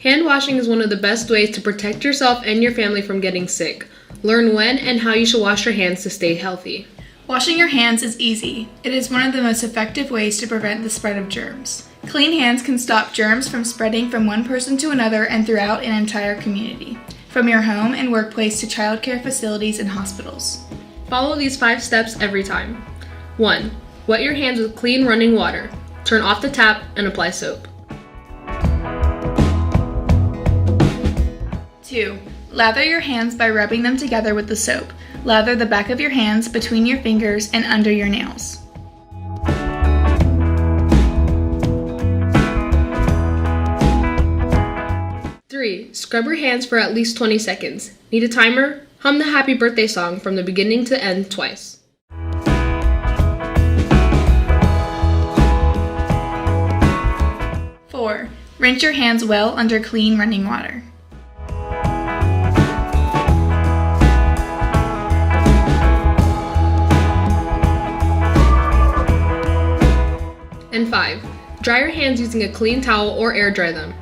Hand washing is one of the best ways to protect yourself and your family from getting sick. Learn when and how you should wash your hands to stay healthy. Washing your hands is easy. It is one of the most effective ways to prevent the spread of germs. Clean hands can stop germs from spreading from one person to another and throughout an entire community, from your home and workplace to childcare facilities and hospitals. Follow these 5 steps every time. 1. Wet your hands with clean running water. Turn off the tap and apply soap. 2. Lather your hands by rubbing them together with the soap. Lather the back of your hands between your fingers and under your nails. 3. Scrub your hands for at least 20 seconds. Need a timer? Hum the happy birthday song from the beginning to end twice. 4. Rinse your hands well under clean running water. 5. Dry your hands using a clean towel or air dry them.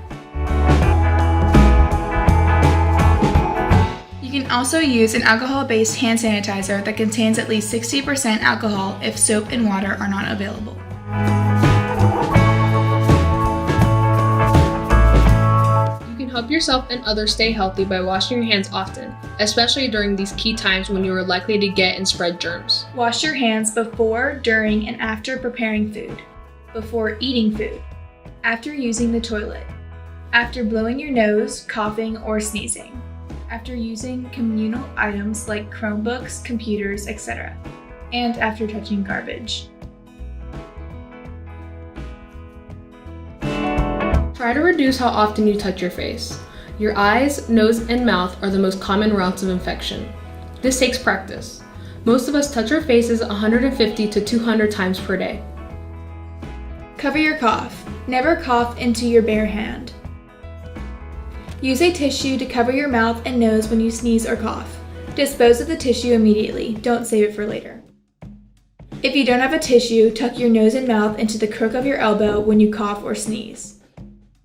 You can also use an alcohol-based hand sanitizer that contains at least 60% alcohol if soap and water are not available. You can help yourself and others stay healthy by washing your hands often, especially during these key times when you are likely to get and spread germs. Wash your hands before, during, and after preparing food. Before eating food, after using the toilet, after blowing your nose, coughing, or sneezing, after using communal items like Chromebooks, computers, etc., and after touching garbage. Try to reduce how often you touch your face. Your eyes, nose, and mouth are the most common routes of infection. This takes practice. Most of us touch our faces 150 to 200 times per day. Cover your cough. Never cough into your bare hand. Use a tissue to cover your mouth and nose when you sneeze or cough. Dispose of the tissue immediately. Don't save it for later. If you don't have a tissue, tuck your nose and mouth into the crook of your elbow when you cough or sneeze.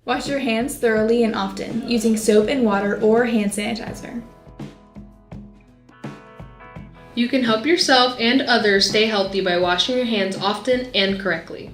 Wash your hands thoroughly and often, using soap and water or hand sanitizer. You can help yourself and others stay healthy by washing your hands often and correctly.